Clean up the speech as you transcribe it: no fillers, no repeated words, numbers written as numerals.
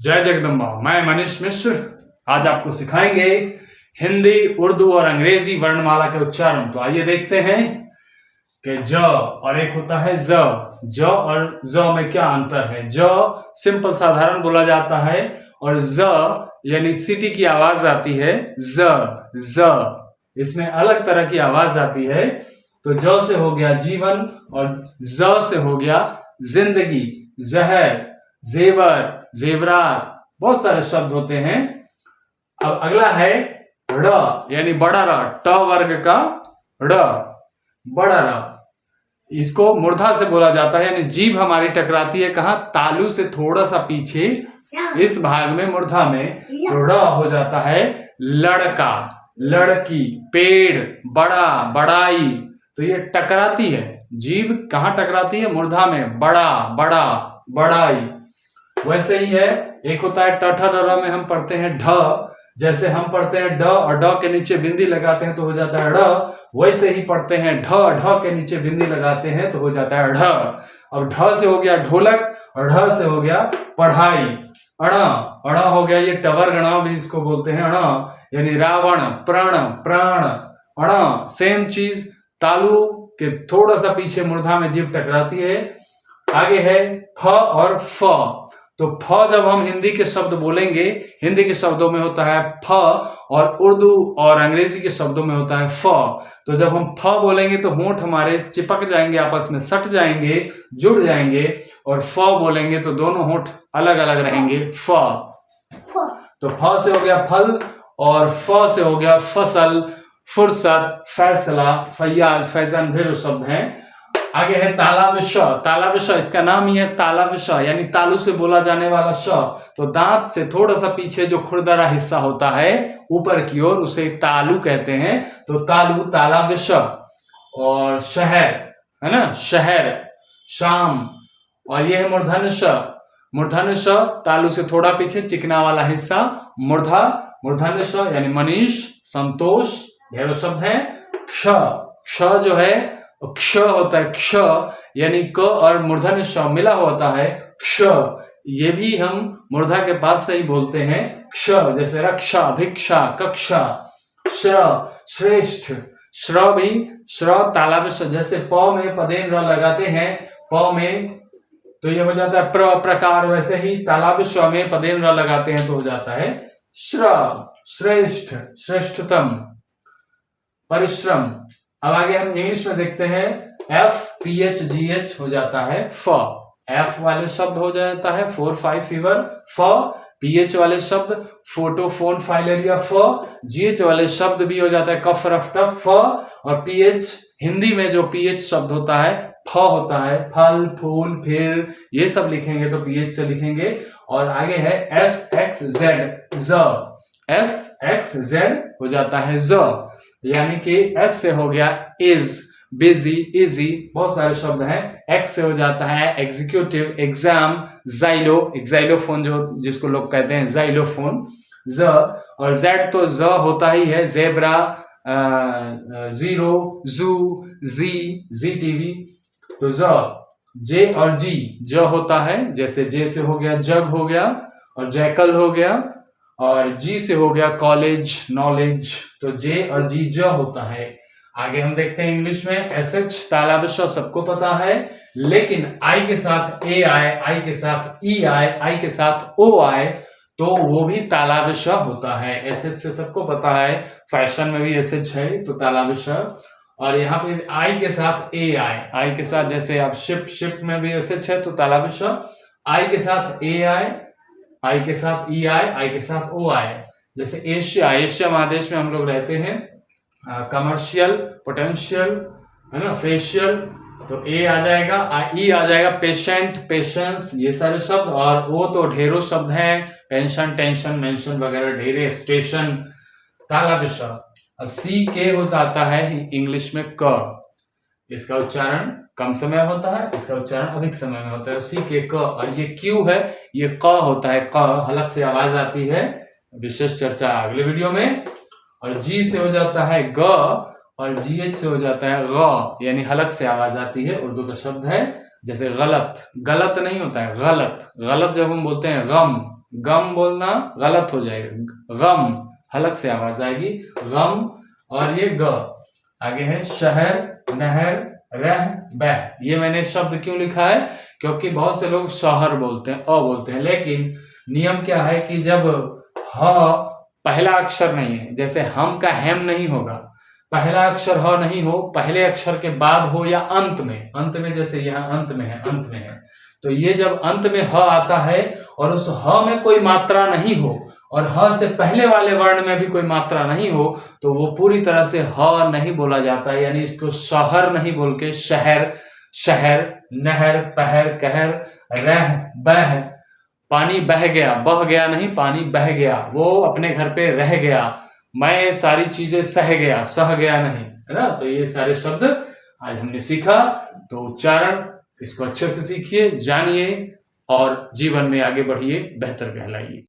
जय जगदम्बा। मैं मनीष मिश्र आज आपको सिखाएंगे हिंदी, उर्दू और अंग्रेजी वर्णमाला के उच्चारण। तो आइए देखते हैं कि ज और एक होता है ज। ज और ज में क्या अंतर है। ज सिंपल साधारण बोला जाता है और ज यानी सीटी की आवाज आती है। ज इसमें अलग तरह की आवाज आती है। तो ज से हो गया जीवन और ज से हो गया जिंदगी, जहर, जेवर, जेवरात, बहुत सारे शब्द होते हैं। अब अगला है ड़ यानी बड़ा र, ट वर्ग का ड़, बड़ा र। इसको मूर्धा से बोला जाता है, यानी जीभ हमारी टकराती है कहाँ, तालू से थोड़ा सा पीछे इस भाग में, मूर्धा में। तो ड़ हो जाता है लड़का, लड़की, पेड़, बड़ा, बड़ाई। तो ये टकराती है, जीभ कहाँ टकराती है, मूर्धा में, बड़ा, बड़ा, बड़ाई। वैसे ही है एक होता है ट ठ र र में हम पढ़ते हैं ढ, जैसे हम पढ़ते हैं ड और ड के नीचे बिंदी लगाते हैं तो हो जाता है ड़, वैसे ही पढ़ते हैं ढ, ढ के नीचे बिंदी लगाते हैं तो हो जाता है ढ। अब ढ से हो गया ढोलक और ढ से हो गया पढ़ाई। अण, अण हो गया ये टवर गण भी इसको बोलते हैं, अण यानी रावण, प्रण, प्राण, अण सेम चीज, तालू के थोड़ा सा पीछे मूर्धा में जीभ टकराती है। आगे है फ और फ। तो फ जब हम हिंदी के शब्द बोलेंगे, हिंदी के शब्दों में होता है फ और उर्दू और अंग्रेजी के शब्दों में होता है फ। तो जब हम फ बोलेंगे तो होंठ हमारे चिपक जाएंगे, आपस में सट जाएंगे, जुड़ जाएंगे। और फ बोलेंगे तो दोनों होंठ अलग अलग रहेंगे, फ। तो फ से हो गया फल और फ से हो गया फसल, फुर्सत, फैसला, फैयाज, फैजन, ढेरों शब्द हैं। आगे है तालाब श। तालाब श इसका नाम ही है तालाब श, यानी तालू से बोला जाने वाला श। तो दांत से थोड़ा सा पीछे जो खुरदरा हिस्सा होता है ऊपर की ओर, उसे तालू कहते हैं। तो तालू, तालाब श। और शहर है ना, शहर, शाम। और यह है मूर्धन्य श। मूर्धन्य श तालू से थोड़ा पीछे चिकना वाला हिस्सा, मूर्धा, मूर्धन्य श यानी मनीष, संतोष, ढेरों शब्द हैं। क्ष, क्ष जो है क्ष होता है, क्ष यानी क और मूर्धन्य श मिला होता है, क्ष। ये भी हम मूर्धा के पास से ही बोलते हैं, क्ष। जैसे रक्षा, भिक्षा, कक्षा। श्र, श्रेष्ठ, श्र भी, श्र तालाब श। जैसे प में पदेन र लगाते हैं, प में तो ये हो जाता है प्र, प्रकार। वैसे ही तालाब श में पदेन र लगाते हैं तो हो जाता है श्र, श्रेष्ठ, श्रेष्ठतम, परिश्रम। अब आगे हम इंग्लिश में देखते हैं, FPHGH हो जाता है फ। F वाले शब्द हो जाता है 4-5 फीवर, फ। PH वाले शब्द फोटो, फोन, फाइलेरिया, फ। GH वाले शब्द भी हो जाता है कफ, रफ, टफ, फ। और PH हिंदी में जो PH शब्द होता है फ होता है, फल, फूल, फिर, ये सब लिखेंगे तो PH से लिखेंगे। और आगे है SXZ, ज। SXZ हो जाता है ज, यानी कि S से हो गया इज, बिजी, इजी, बहुत सारे शब्द हैं। X से हो जाता है एग्जीक्यूटिव, एग्जाम, जाइलो, एक्साइलोफोन जो जिसको लोग कहते हैं जाइलोफोन, ज। और Z तो ज होता ही है, जेब्रा, जीरो, जू, जी टीवी। तो J और G, ज होता है, जैसे J से हो गया जग हो गया और जैकल हो गया, और G से हो गया कॉलेज, नॉलेज। तो J और G ज होता है। आगे हम देखते हैं इंग्लिश में SH, तालाब श सबको पता है, लेकिन I के साथ A आए, I के साथ E आए, I के साथ O आए तो वो भी तालाब श होता है। SH से सबको पता है, फैशन में भी SH है तो तालाब श। और यहाँ पे I के साथ A आए, I के साथ जैसे आप शिप, शिप में भी SH है तो तालाब श। I के साथ A आए, आई के साथ ई आए, आई के साथ ओ आए। जैसे एशिया, एशिया महादेश में हम लोग रहते हैं, कमर्शियल, पोटेंशियल है ना, फेशियल, तो ए आ जाएगा, ई आ जाएगा, पेशेंट, पेशेंस, ये सारे शब्द। और ओ तो ढेरों शब्द हैं, पेंशन, टेंशन, मेंशन वगैरह ढेरे, स्टेशन, तालाब श। अब सी के हो जाता है इंग्लिश में क, इसका उच्चारण कम समय होता है, इसका उच्चारण अधिक समय में होता है। सी के क। और ये क्यू है, ये क होता है, क हलक से आवाज आती है, विशेष चर्चा अगले वीडियो में। और जी से हो जाता है ग और GH से हो जाता है ग, यानी हलक से आवाज आती है, उर्दू का शब्द है। जैसे गलत, गलत नहीं होता है, गलत, गलत जब हम बोलते हैं गम, गम बोलना गलत हो जाएगा, गम हलक से आवाज आएगी, गम। और ये ग आगे है शहर, नहर, रह, बह। ये मैंने शब्द क्यों लिखा है, क्योंकि बहुत से लोग शहर बोलते हैं, अ बोलते हैं, लेकिन नियम क्या है कि जब ह पहला अक्षर नहीं है, जैसे हम का हेम नहीं होगा, पहला अक्षर ह नहीं हो, पहले अक्षर के बाद हो या अंत में जैसे यहाँ अंत में है, तो ये जब अंत में ह आता है और उस ह में कोई मात्रा नहीं हो और ह से पहले वाले वर्ण में भी कोई मात्रा नहीं हो, तो वो पूरी तरह से ह नहीं बोला जाता, यानी इसको शहर नहीं बोल के शहर, शहर, नहर, पहर, कहर, रह, बह। पानी बह गया, बह गया नहीं, पानी बह गया, वो अपने घर पे रह गया, मैं सारी चीजें सह गया, सह गया नहीं, है ना। तो ये सारे शब्द आज हमने सीखा। तो उच्चारण इसको अच्छे से सीखिए, जानिए और जीवन में आगे बढ़िए, बेहतर कहलाइए।